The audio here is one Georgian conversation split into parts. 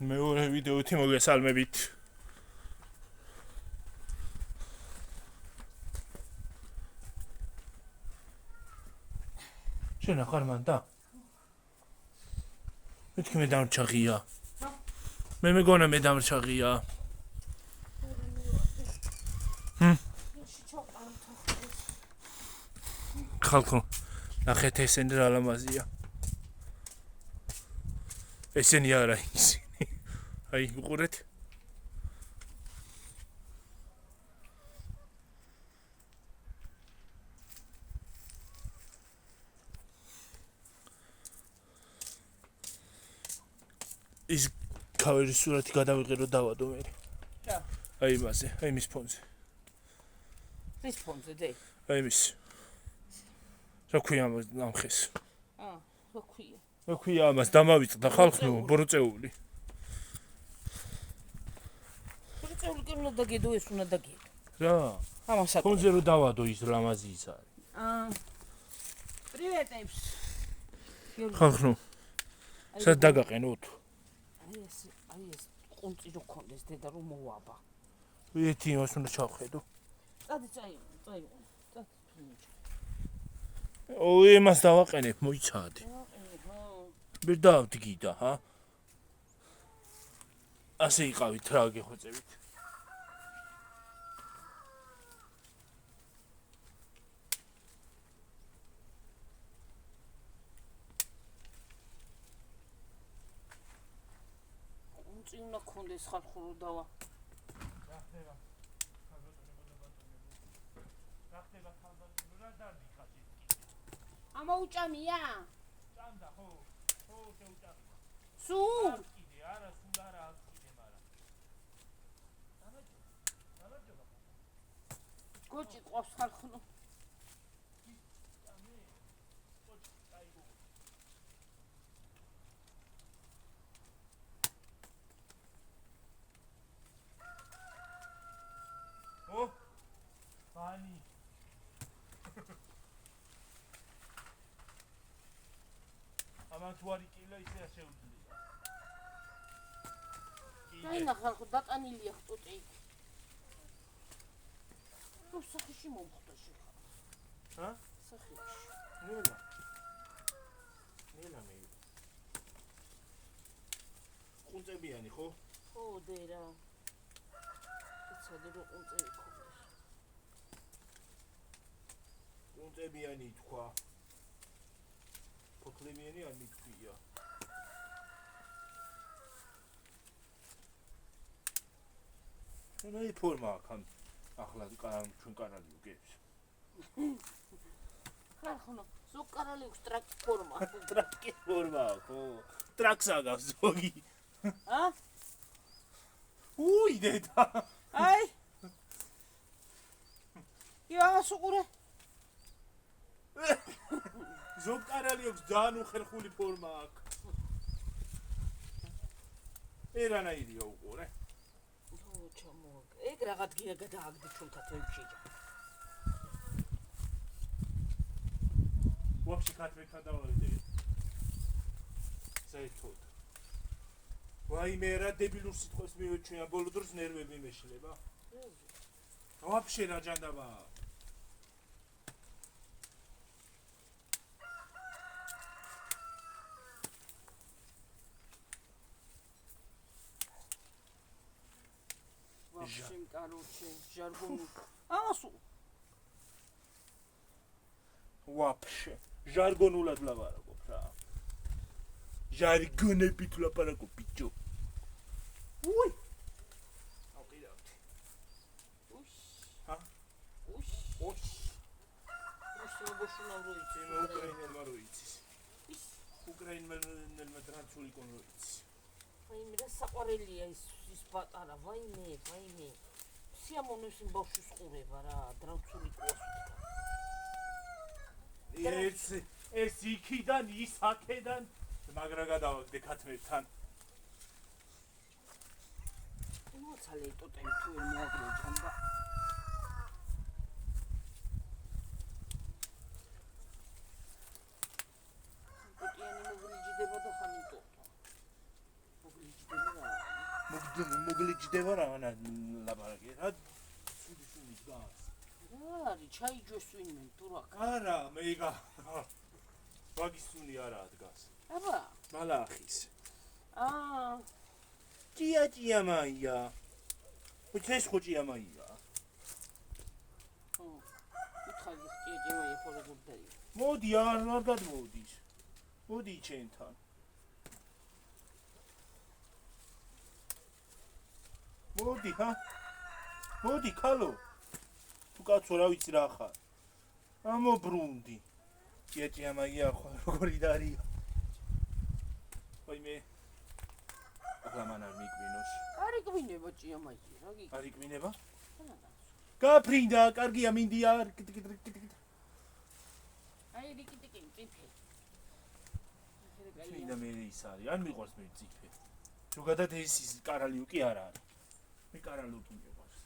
მეორე ვიდეოთი მოგესალმებით. შენ ახარ მანდა? მეთქი მე დამრჩაღია. მე მეგონა მე დამრჩაღია. ხალხო, ნახეთ ესენი რა ლამაზია. ესენი არა ისინი. აი, უყურეთ. ის კავერის სურათი გადავიღერო დავადო მე. რა? აი მასე, აი მის ფონზე. რის ფონზე დე? აი მის. რა ქვია ამ ხეს? რა ქვია? რა ქვია ამას დამავიწყდა ხალხო, ბრუწეული. ბრუწეული კი უნდა დაგედო, ეს უნდა დაგედო. რა? ამასაკ. ფონზე რო დავადო ის ლამაზი ის არის. პრივეტებს. ხალხო. სად დაგაყენოთ? აი ეს ყუნწი რო კონდეს დედა რომ მოვაბა. ერთი იმას უნდა ჩავხედო. წადი წაი. იმას დავაყენებ, მოიცადე. ვერ დავდგიდა, ჰა? ასე იყავით რა გეხოცებით. ყუნწი უნდა კონდეს ხალხო რო დავა. რა ხდება? რა დარდი ხათი? ამოუჭამია? ჭამდა ხო? ხო, შეუჭამდა. სულ? კიდე არა, სულ არა კიდე, მაგრამ. დამაჯობა. გოჭი ყავს ხალხო. ო? ფანი. ამან თუ არის კილო ისე შეუძლია. დაინა ხალხო დატანილია ხტუტი. ნუ სახში მომხდა შეხა. ჰა? სახში. ნელა მე. ყუნწებიანი ხო? ხო დერა. იცოდე რომ ყუნწები ქონდეს. ყუნწებიანი თქვა. ფოთლებიანი არ მითქვია. ნაი ფორმა აქ ახლა ჩვენ კარალი უგებს. ხალხო, ზოგ კარალი აქვს ტრაკის ფორმა. ტრაკის ფორმა ხო? ტრაკს აგავს ზოგი. ა? უი დედა. აი. იმას უყურე. ზოგ კარალი აქვს ძალიან უხერხული ფორმა აქვს. ერანაირია უყურე. ო ჩამოაგ. ეგ რაღაც გია გადააგდე ჩვენთან თემშია. ვაფშე ქათმე გადავარდე. საერთოდ. ვაიმე რა დებილურ სიტყვას მივეჩვენა, ბოლო დროს ნერვები მეშლება. ვაფშე რა ჯანდაბა. ვაფშე კაროჩე, ჟარგონი. ამასუ. ვაფშე, ჟარგონულად ლაპარაკობ რა. ჟარგონებით ლაპარაკობ ბიჭო. უი. აყირავთ. ჰა? ოშ. რუსულობაშუნა როიცი. მე უკრაინელმა როიცის. უკრაინელმა ტრანსული კონროიცის. ვაიმე რა საყვარელია ის პატარა, ვაიმე. სიამოვნებს იმ ბავშვის ყურება რა, ტრანსული ყოს. ეს იქიდან ის აქედან მაგრა გადავაგდე ქათმებთან. მოცალე ტოტები თუ ვერ მოაგრე ჩამდა. ტოტიანი მოგრიჯდება და ხანი ტოტო. მოგრიჯდება რა. მოგლიჯდება რა ლაპარაკი რა სუდი გას რა არის ჩაიჯოს ვინმე თუ რა არა მეიგა ვაგისუნი არა დგას აბა მალახის აა ჭია მაია უცეს ხოჭია მაია უთხალი ჭია მაია ფორეგურდარი მოდი არ გადმოდის მოდი ჩემთან მოდი ჰა მოდი ქალო თუ კაცო რა ვიცი რა ხარ ამობრუნდი ჭია მაია ხო როგორი დარია ვაიმე ახლა მან არ მიგვინოს არ იკვინება ჭია მაია რა გიგ არ იკვინება გაფრინდა კარგია მინდია აი რიკიტიკი წიფე მინდა მე ის არის არ მიყვარს მე წიფე ზოგადად ეს კარალიუკი არ არის მე კარალიუკი მიყვარს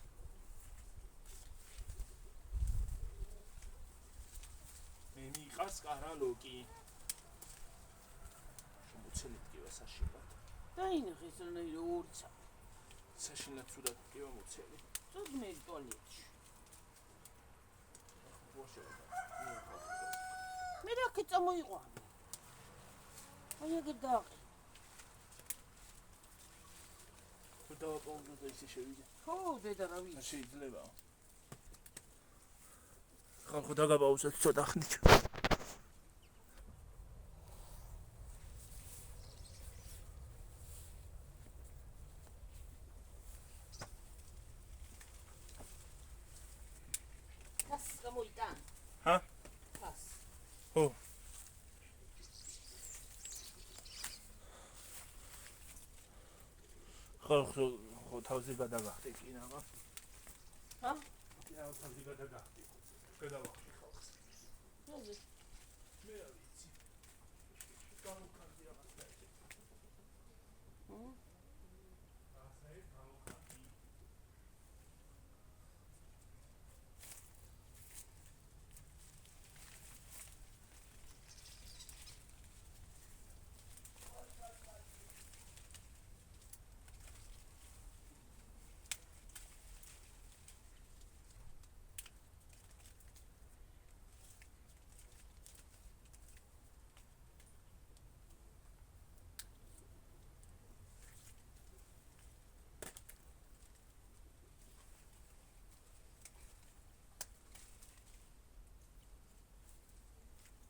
მე მიყვარს კარალიუკი შემოценით კივა საშინლად დაინახეს რა ორცა საშინლად სულად კივა მოცელი წოდმერი ტუალეტში მე რა კეწამოიყვანე აი ეგ დააღი დავაპაუზოთ და ისე შევიდე ხო დედა რა ვიცი შეიძლება ხალხო დაგაპაუზოთ ცოტა ხნით გას გამოიტან ჰა გას ხო ხო თავზე გადაგახტე კინამა ჰა კინამა თავზე გადაგახტე გადავახტე ხალხს როზე მე რა ვიცი გამოვხდი რაღაც დაიჭე ასე გამოვხდი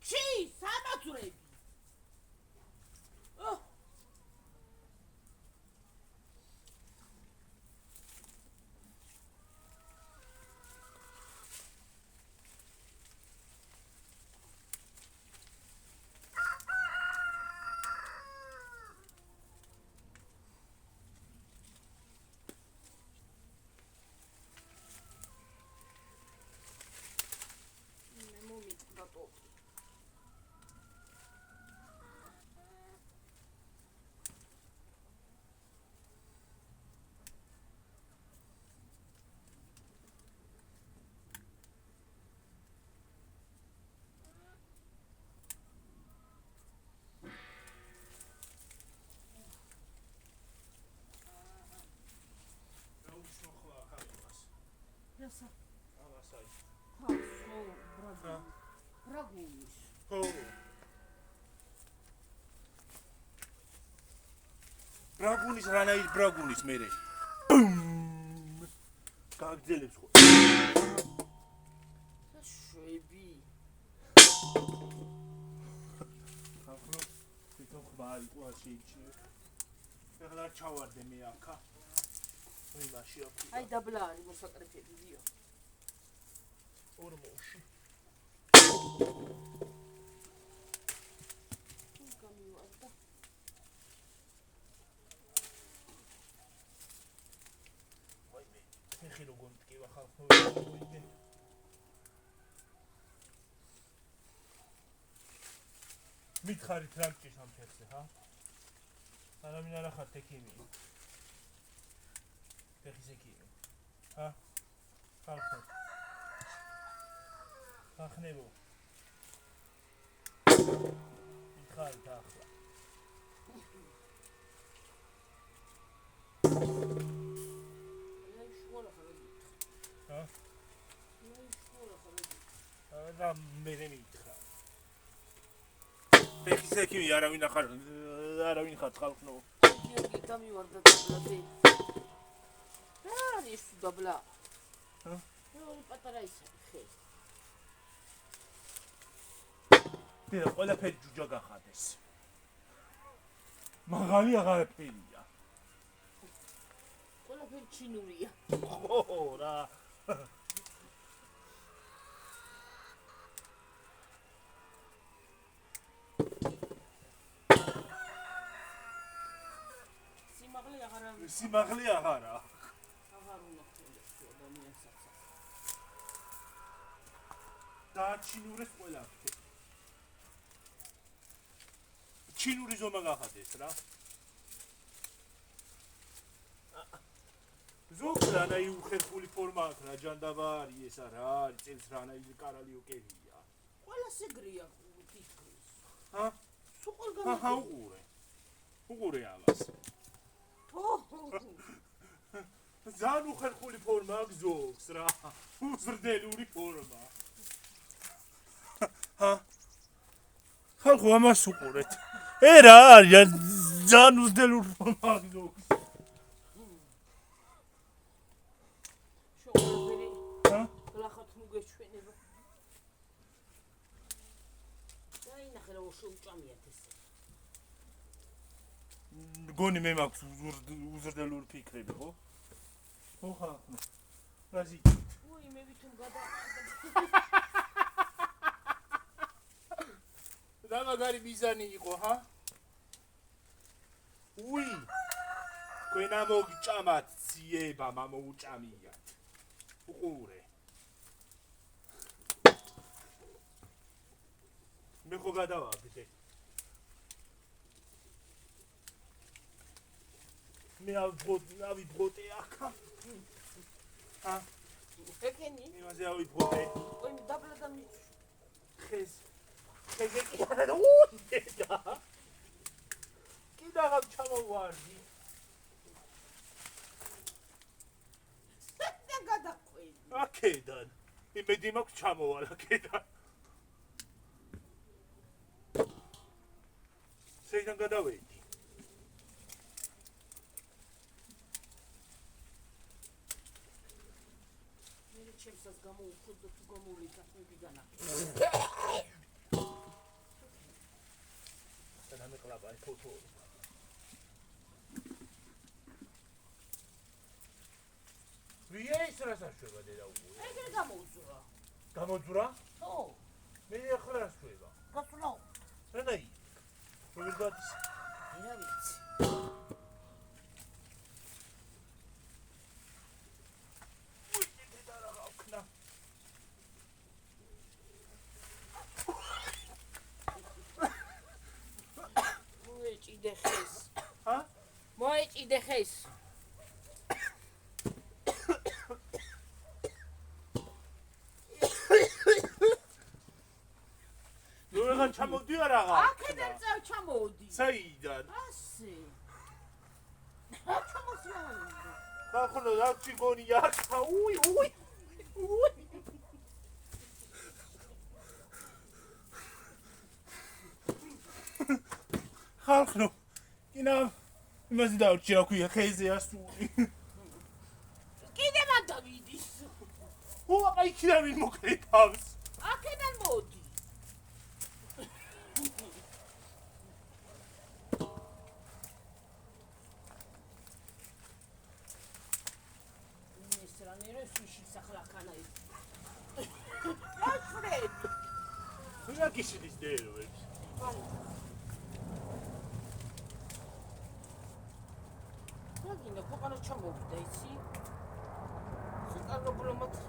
ჩი სამაცურები რასა ამასაი ხო ბრაგუნის ხო ბრაგუნის რანაირ ბრაგუნის მერე გაგძელებს ხო შვები ახლა თვითონ ხმარი ყვა შეიჩინე ეხლა ჩავარდე მე აქა იმაში აქ აი დაბლა არის მოსაკრეფები ვიო ორმოში გამივარდა ვაიმე ფეხი როგორ მტკივა ხალხო ვაიმე მითხარით რა გჭირს ამ ფეხზე ჰა არამინ არა ხარ თექიმი ფეხის ექიმი ჰა ხალხო ახნებო მითხარით ახლა რა მე მითხრა ფეხისეკი არავინ ხარ ხალხო გიორგი დამივარდა დაბლაზე რა არის თუ დაბლა ორი პატარა ისე ხე დედა ყველაფერი ჯუჯა გახადეს მაღალი აღარაფერია ყველაფერი ჩინურია ხო რა სიმაღლე აღარა აღარ უნდა ხდეს ადამიანსაც დაჩინურეს ყველაფერი ჩინური ზომა გახადეს რა ზოგადად აი უხერხული ფორმა აქვს რა ჯანდაბარი ეს რა არის წელს რანაირი კარალი უკევია ყველა სეგრია თითქოს ჰა სულ ყველგან ჰა უყურე ამას ზან უხერხული ფორმა აქვს ზოგს რა უზრდელური ფორმა ჰა ხალხო ამას უყურეთ რა არის ზან უზრდელური ფორმა აქვს ზოგს შოულები ჰა გლახოთ მუგეჩვენება დაინახე რა შეუჭამიათ ეს გონი მე მაქვს უზრდელური ფიქრები ხო ხო ხალხო რაზი უი მე ვითომ გადავყავდა რა მაგარი მიზანი იყო ჰა უი თქვენ ამოგჭამათ ციება მამოუჭამიათ უყურე მე ხო გადავაგდე მე ავიბროტე ახლა ჰა ეკენი იმაზე ავიბროტე ოი დაბლა და მის ხეს ეგეთი არა უდა კიდე აღარ ჩამოვარდი და გადაყვი აქედან იმედი მაქვს ჩამოვალ აქედან შეიდან გადავედი ჩემსაც გამოუხდო თუ გამოვლიდა მიგანა და მე კლაპა ფოტო ვიეს რასაშვება დედა უყურე ეგრე გამოუძურა გამოძურა ხო მე ახლა რასშვება გასულა რანაი როგორ გადის რა ვიცი მოეჭიდე ხეს ნუ რა ჩამოვდი არა აქედან ჩამოვდი საიდან ასე რა ჩამოსვლა ხალხო რა ჩიგონი ახლა უი ხალხო ინა იმაზე დავჭი რა ქვია ხეზე ასული კიდე მან დავიდის აბა იქიდან მიმოქრეთავს აქედან მოდი ეს რანერე სუში სახლაკანა ის აშრედ რა გიშლის დეროებს გინდა ქვეყანა ჩამოვიდა იცი საკარგო ბლომატია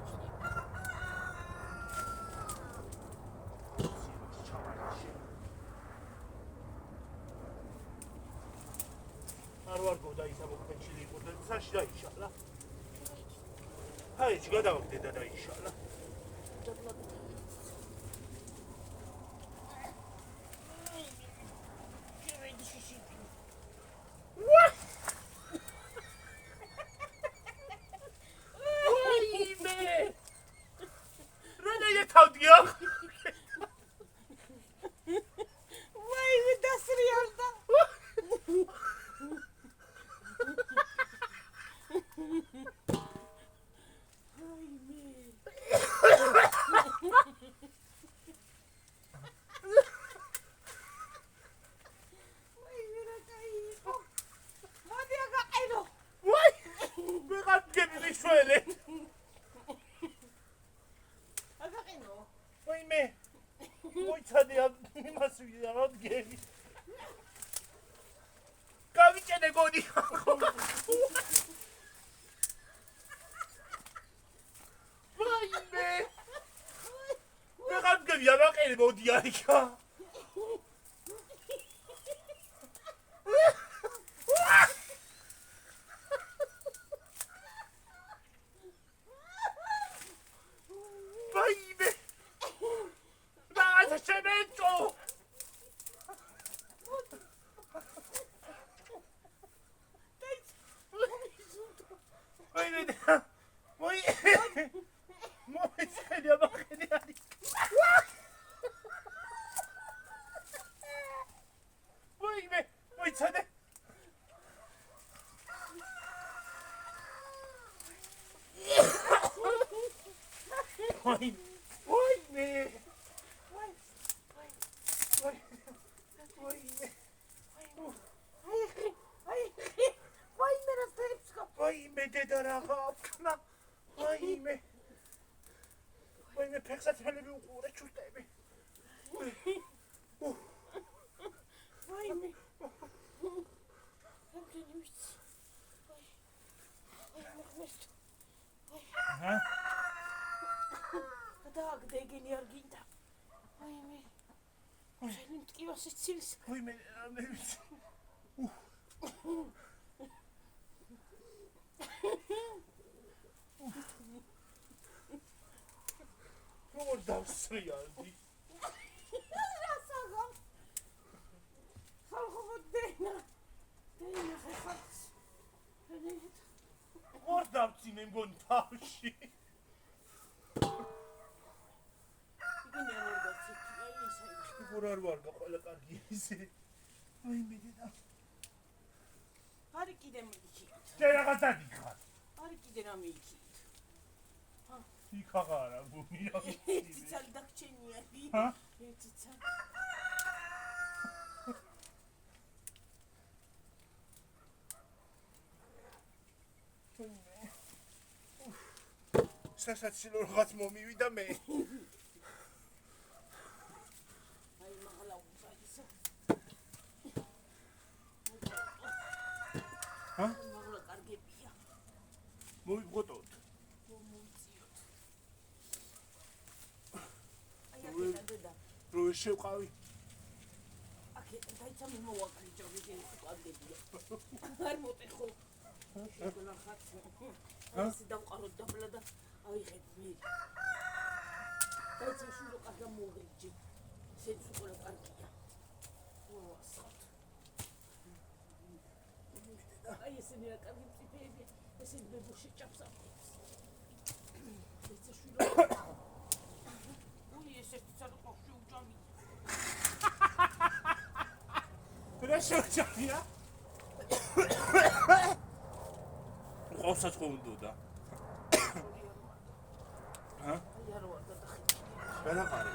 არ ვარ გოდა ისა მოხეჩილი იყო და საში დაიშალა ჰაი ჩი გადავაგდე და დაიშალა შენ მოდი არიქა. ვაიმე. და შემეჭო. ვაიმე. ვაიმე. მოიცადე მახედი არის. ვაიმე, მოიცადე. ვაიმე. ვაიმე დედა რა ხაფნა. ვაიმე. ვაიმე ფეხსაცმელები უყურე ჩუსტები. ვაიმე. რამდენი ვიცი. ჰა? დააგდეგენი არ გინდა. ვაიმე. შენი მტკივას იცილს. ვაიმე, რამდენი ვიცი. როგორ დავსრიალდი? რასაღამ? ხალხო დენა. დენა ხალხს. როგორ დავწინე მგონი თავში? იგი არ გაცი. აი ისე. როგორ არ ვარგა ყველა კარგი ისე. ვაიმე დედა. არი კიდე მიიქით. შენ რაღაც დადიხარ. არი კიდე რა მიიქით. იქ აღარა გუნია. ციცალი დაგჩენია. ჰა? ციცალი. სასაცილო რაღაც მომივიდა მე. აი მაღლა უცაისა. ჰა? მაღლა კარგებია. მოიგღოთ. მომციოთ. აი აქ დედა. რო შევყავი. აქ დაიცა მოვაკლიჭო ვიგენ კარგებია. არ მოტეხო. შეგონა ხარც. ასე დავყაროთ დაბლა და ავიღეთ მე. დაიცა შურო კარგა მოვგრიჯი. სეც უყურე კარგია. ვასხოთ. აი ესენი რა კარგი წიფეები. ესენი ბებუში ჭამს ამის. დაიცა შურო. უი ეს ერთი ცალო ყოხში უჭამი. რა შევჭამია? ყავსაც ხო უნდა? ჰა? არ ვარ გადახი. გადაყარე.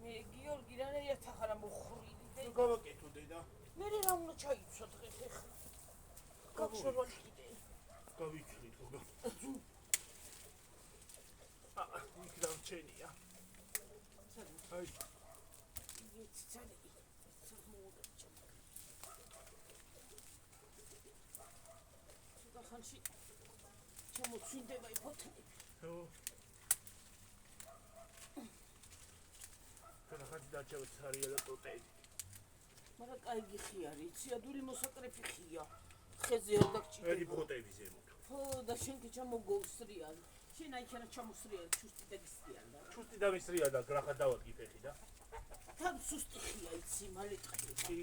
გიორგი რა ერთ ახლა მოხრილი და გავაკეთო დედა. მე რა უნდა ჩაიცვა დღეს ახლა გაგშორვა კიდე გავიქრით გოგო. იქ დამჩენია. აი, ის ცალი მოვუდაჭა ცოტა ხანში ჩამოცინდება იფოთლები ო. ხაც დაჭერეთ არია და ტოტეი. მაგრამ კაიგი ხია რიცი ადული მოსაკრეფი ხია ხეზე არ დაგჭირდება ერი ფოტები ზემოთ. ხო და შენ კი ჩამოგოსრიან შენ აი ქერა ჩამოსრიან ჩუსტი დაგისრიან და ჩუსტი დამისრია და გრახად დავადგი ფეხი და თან სუსტი ხია იცი მალე ტყი კი.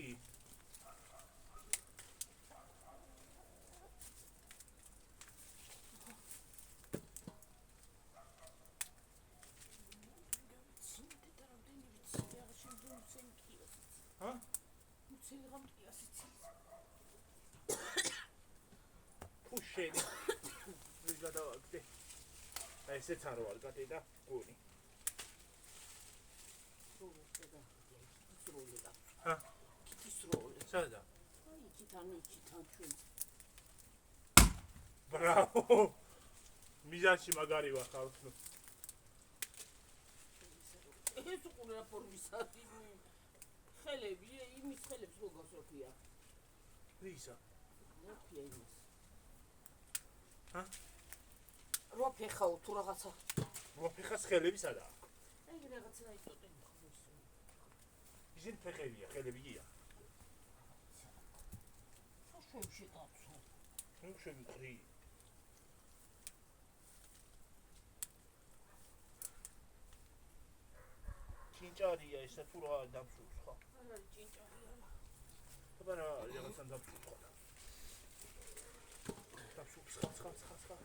ჰა? მოცილი გამტყია სიცილი შენი ვის გადავაგდე და ესეც არ ვარ გადედა გონი როლი და ჰა კითის როლი სადა აი კი იქით ან ჩვენ. ბრავო. მიზანში მაგარი ვარ ხალხო. ეს უყურე ფორმისა ხელები, იმის ხელებს რო გასოფია. რისა? მოფია იმის. ჰა? რო ფეხაო თუ რაღაცა. მოფეხას ხელები სადაა? აი რაღაცა იტოტენ ხმის. ისინი ფეხებია, ხელებია. საშუალში კაცო. ნუ შემიყრი. ჭინჭარია ესა თუ რა დამსურს ხო? არ არის ჭინჭარი არა. აბა რა რაღაცა დამსურს ხო? დამსურს ხა.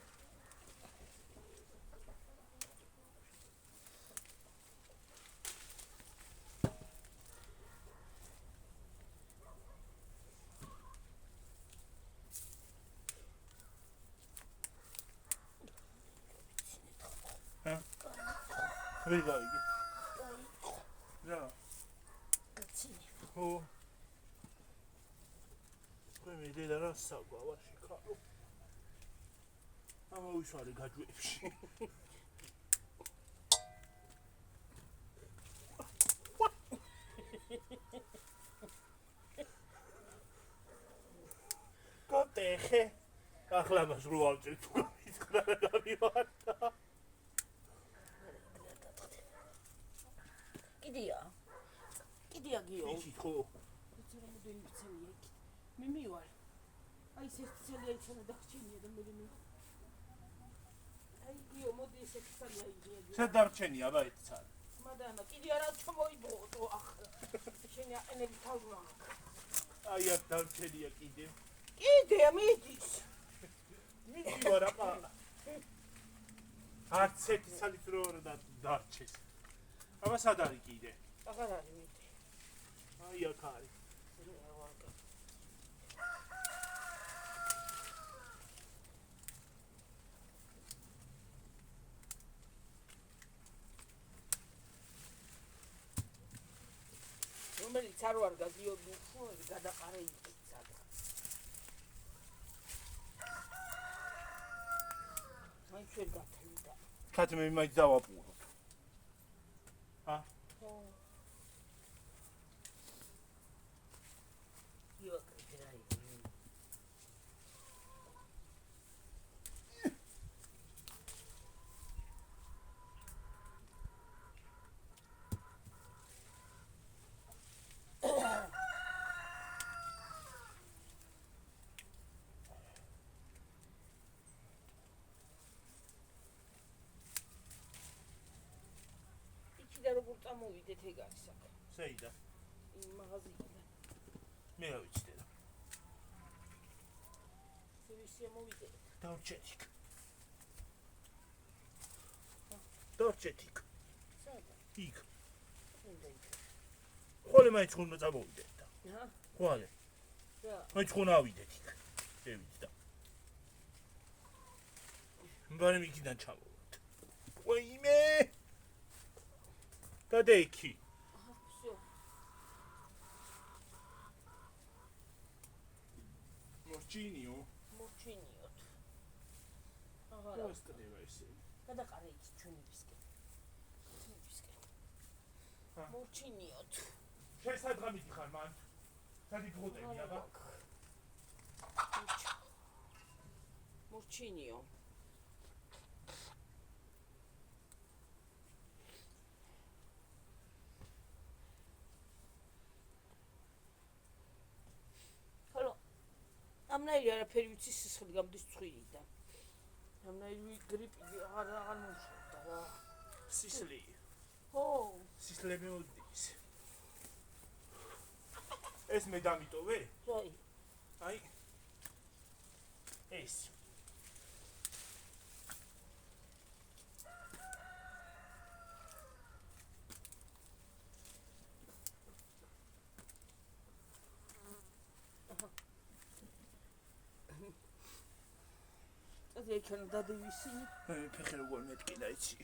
ვერ გავიგე. რა? კაცინე. ხო. მე დედა რა საგვავაში ხარო. ამოვისვარი გაჯვებში. კოტეხე. ახლა მას რო ავწერ თუ გამიცხრა და გამივარდა. კიდია გიო. ისიც ხო. იცი რა მოდელი ცელია იქით. მე მივარ. აი ეს ცელია იცონა დახჩენია და მე აი გიო მოდი ეს ცელია იგია. სად დარჩენია აბა ეს ცალ. მადანა კიდე არა ჩამოიბოღო ახლა. შენი აყენები თავმა. აი აქ დარჩენია კიდე. კიდე მიდის. მიდი ვარ აბა. არც ერთი ცალიც რო და დარჩეს. აბა სად არის კიდე? აღარ არის მიდი. აი აქ არის. რომელიც არ ვარ გაგიო ნუხოები გადაყარე იქით სადღაც. მაინც ვერ გათვლიდა. ხათი მე მაინც დავაპუროთ. ა? ხო. იოაკრიჯრაი. როგორ წამოვიდეთ ეგ არის აქ. საიდან? იმ მაღაზიიდან. მე რა ვიცი და. სევისია მოვიდეთ. დარჩეთიქ. დარჩეთიქ. სადა? იქ. უნდა იქ. ხოლე მაინც უნდა წამოვიდეთ და. ჰა? ხოლე. რა? მაინც უნდა ავიდეთ იქ. შევიდეთ და. მბარემ იქიდან ჩამოვიდეთ. ვაიმე! დადეიქი. всё. მორჩინიო. მორჩინიოთ. აღარა. დასტდება ესე. გადაყარე იქ ჩვენებისკენ. ჰა. მორჩინიოთ. შესაძღამით ხარ მან. სადი გღოდები აბა. მორჩინიო. ამნაირი არაფერი ვიცი სისხლი გამდის ცხვირიდან. ამნაირი გრიპი აღარ მომშორდა რა. სისხლი. ხო. სისხლი მეოდის. ეს მე დამიტოვე? აი. აი. ეს. ექნა დადივისი. ფეხი როგორ მეტკინა იცი.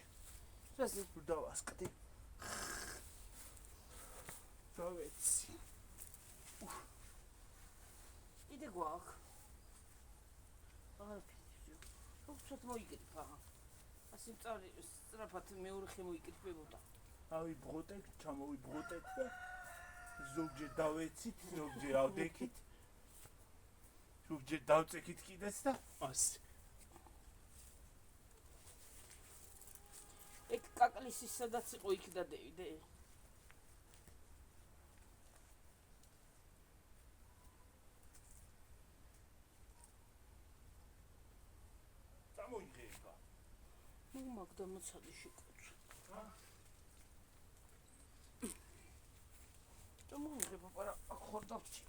რაზე? დავასკდი. დავეცი. კიდე გვაქვს. არაფერი. უცოდ მოიგრიფა. ასე წარი სწრაფად მეორე ხე მოიკრიფებოდა. ავიბრუტეთ, ჩამოვიბრუტეთ და ზოგჯერ დავეცით, ზოგჯერ ავდექით. ზოგჯერ დავწექით კიდეც და ასე. ეგ კაკლის ის სადაც იყო იქ დადევიდე. წამოიღება. ნუ მაგ დამოცადი შეკოც. წამოიღება, პარა აქ ხარ დავჭი.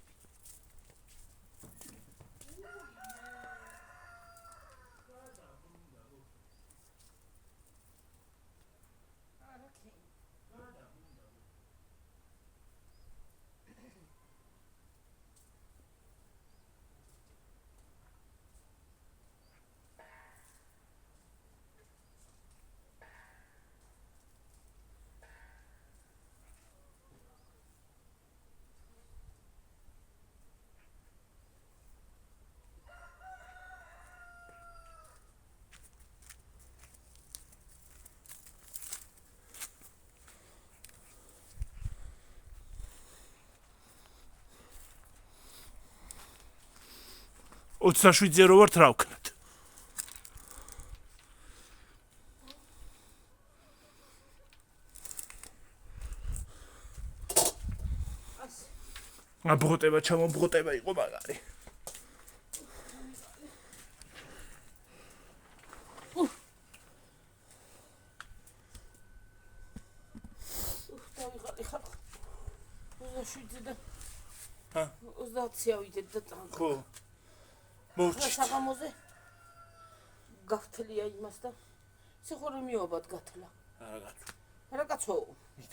ოცდაშვიდზე რო ვართ რა ვქნათ? აბრუტება ჩამობრუტება იყო მაგარი. დავიღალე ხარ. 27-ზე და ჰა? 30-ზე ავიდეთ და წავ. ხო. მოვჭი. საღამოზე გახთლია იმას და სიხორი მიობად გათლა. არა კაცო. რაკაცო?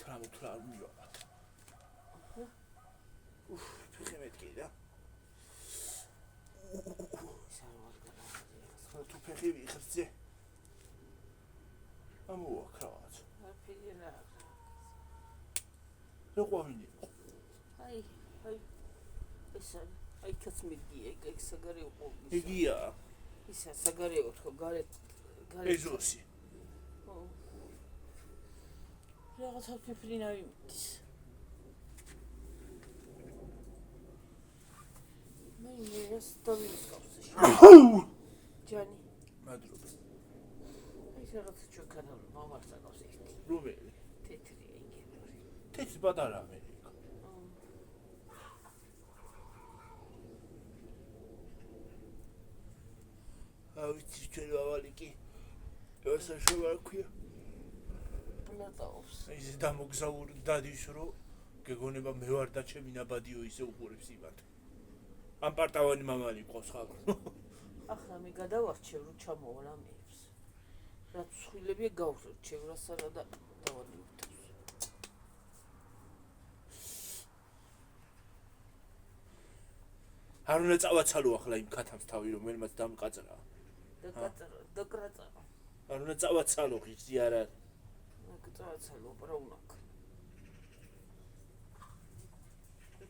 თრა არ მივაბად. ფეხი მეტკი და. თუ ფეხი ვიხრძე. ამოაქრავს. არაფერი რა. რა ყვავინე? აი ეს აი კაცმირგია ეგ საგარეო ყოლი. იგია. ისა საგარეო თქო გარეთ ეზოსი. ხო. რაღაცა ფიფრინავი მიდის. მე ეს დავისკავსე. ჯანი. მადლობა. აი რაღაცა ჩოქანა მომართა გავს ერთი. რომელი? თეთრი ეგერი. თეთრი პატარა ამერიკა. ავიცი ჩვენ ავალი კი. ესა შევარქვია. ნატავს. ის დამოგზაურ დადის რო გეგონება მე ვარ და ჩემი ნაბადიო ისე უყურებს იმათ. ამ პარტავანი მამალი ყავს ხალხ. ახლა მე გადავარჩევ რომ ჩამოვალ ამებს. რაც ხვილებია გავრჩევ რასადა და დავადივთ. არ უნდა წავაცალო ახლა იმ ქათამს თავი რომ მერმაც დამყაწრა. დაკრაცა. არ უნდა წავაცალო ხიზი არა. წავაცალო ბრაუნაკ.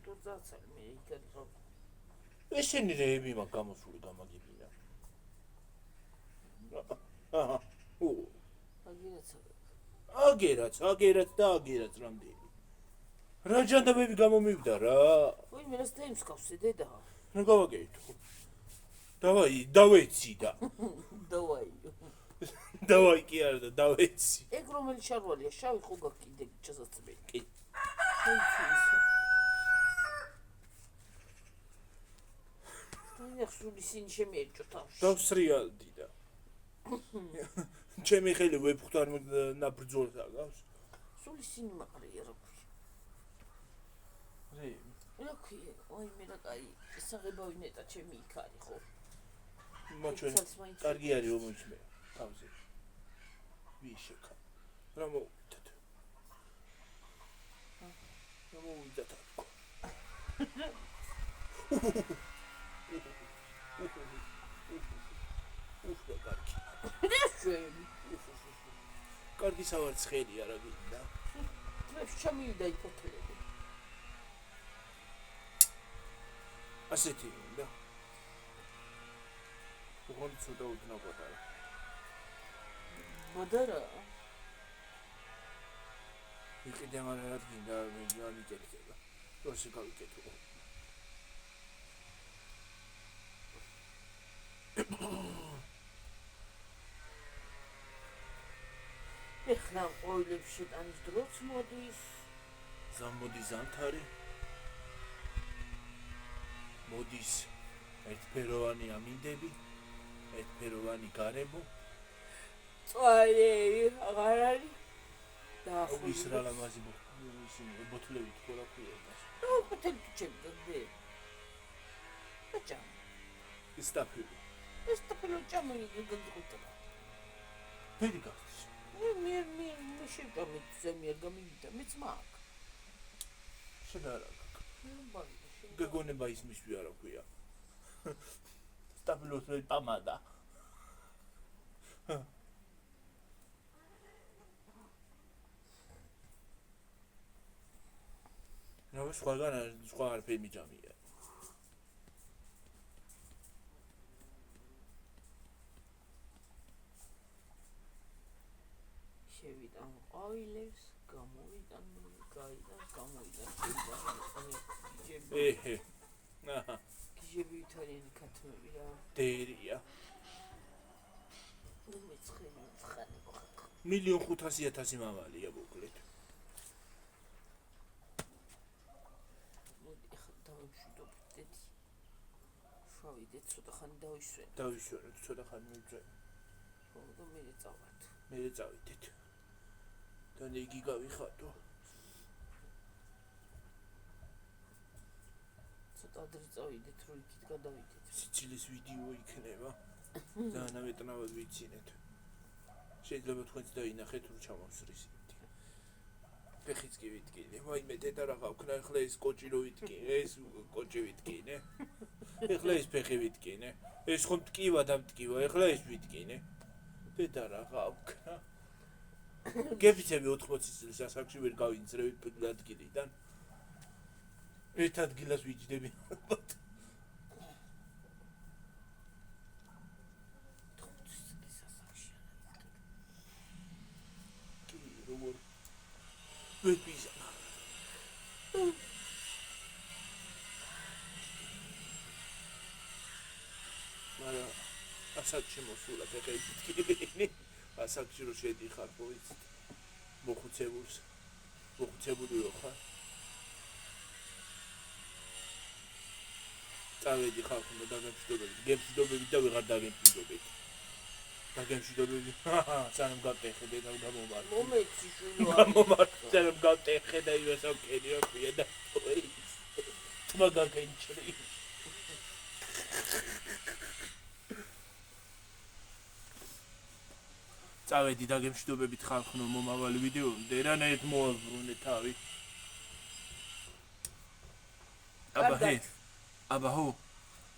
თუ წავაცალ მე იქეთო. ესენი რეები მაგ გამოსული გამაგიბინა. აჰა. აგერაც და აგერაც რამდენი. რა ჯანდაბები გამომივდა რა. ой მე რას დაიმსკავსე დედა. რა გავაკეთო? დავეცი და. დავაი კი არა და დავეცი. ეგ რომელი შარვალია? შავი ხო გაქვს კიდე ჩასაცმელი? კი. აი ხსული სინ შემიერჭო თავში. დავსრიალდი და. ჩემი ხელი ვეფხვთან ნაბრძოლს აგავს. სული სინ მაყრია რა ქვია. რა ქვია? ой მე რა კაი საღებავი ნეტა ჩემი იქ არის ხო? მოჩვენ. კარგი არის რომ მოიწმე. თავზე. ვიშეკა. რა მოვიდეთ? რა მოვიდეთ? კარგი სავარცხელი არა გინდა. თვეში ჩამივიდა იფოთლები. ასეთი უნდა. უღონი ცოტა უდნა პატარა. მადარა იყიდე მაგრამ რა გინდა მილიონი კეთდება. როში გავიკეთო. ეხლა ყოილებს შეტანის დროც მოდის. ზამოდის ზამთარი. მოდის ერთფეროვანი ამინდები, ერთფეროვანი გარემო. წვარი აღარ არის. ის რა ლამაზი ბოთლებით ხო რა ქვია მას. ბოთლები ჩემზე. აჭამ. სტაფილი. ეს ტაფილო ჭამენი გიგგუტა. ფერი გახდის. მე შევჭამით ზემიერ გამიგდა მეც მაგ. შედარა. გეგონება ის მისვი არა ქვია. სტაფილოს მე პამადა. რა სხვა არაფერი მიჯამია. შევიტან ყოილებს, გამოვიტან, გამოვიტან. ეჰე. აჰა. გიჟები ითარიანი ქათმები რა. დერია. მეცხენი 1,500,000 მავალია მოკლედ. მოდი ახლა დავიმშვიდობ დედი. შევიდეთ ცოტა ხანი დავისვენ. დავისვენოთ ცოტა ხანი მივწვენ. ხო და მე წავართ. მე წავიდეთ. და ნიგი გავიხატო. ცოტა ადრე წავიდეთ რომ იქით გადავიდეთ. სიცილის ვიდეო იქნება. დაანავეტნავად ვიცინეთ. შეიძლება თქვენც დაინახეთ რომ ჩამოვსრის იმით. ფეხიც კი ვიტკინე. ვაიმე დედა რა გავქნა ახლა ეს კოჭი რო ვიტკინე, ეს კოჭი ვიტკინე. ახლა ეს ფეხი ვიტკინე. ეს ხომ მტკივა და მტკივა, ახლა ეს ვიტკინე. დედა რა გავქნა. გეფიცები 80 წლის ასაკში ვერ გავინცრევით ადგილიდან. ერთ ადგილას ვიჯდები. ვერ ბიზანა. მაგრამ ასაკში მოსულა ფეხები. ასაკში რო შედიხარ პოიცით. მოხუცებული ხარ. წავედი ხალხმა დაგემშვიდობებით. გემშვიდობებით და ვეღარ დაგემშვიდობებით. დაგემშვიდობები. სანამ გავტეხე და გამომარ. მომეცი შვილო. გამომარ. სანამ გავტეხე და ივესო კენი რა ქვია და თმა გაგენჩრი. წავედი დაგემშვიდობებით ხალხო მომავალი ვიდეომდე რანაირად მოაბრუნე თავი. აბა ჰო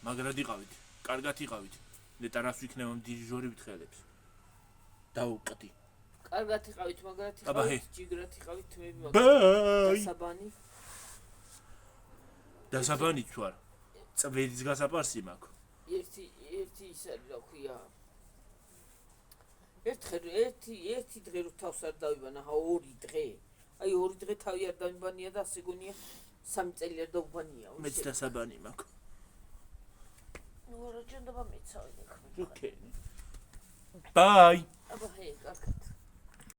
მაგრად იყავით. კარგად იყავით. ნეტა რას ვიქნება დირიჟორი ვთხელებს. დაუყდი. კარგად იყავით, მაგრად აბა ჰე. იყავით, ჯიგრად იყავით, თმები მაგ. ბაი. დასაბანი. დასაბანიც ვარ. წვედის გასაპარსი მაქვს. ერთი ის არის რა ქვია. ერთი დღე რო თავს არ დავიბანა, ორი დღე. აი ორი დღე თავი არ დავიბანია და ასე გონია 3 წელი არ დავბანია. მეც დასაბანი მაქვს. ნუ რა ჭირდება მეცავი. ოკეი. ბაი. აბა ჰე, კარგად.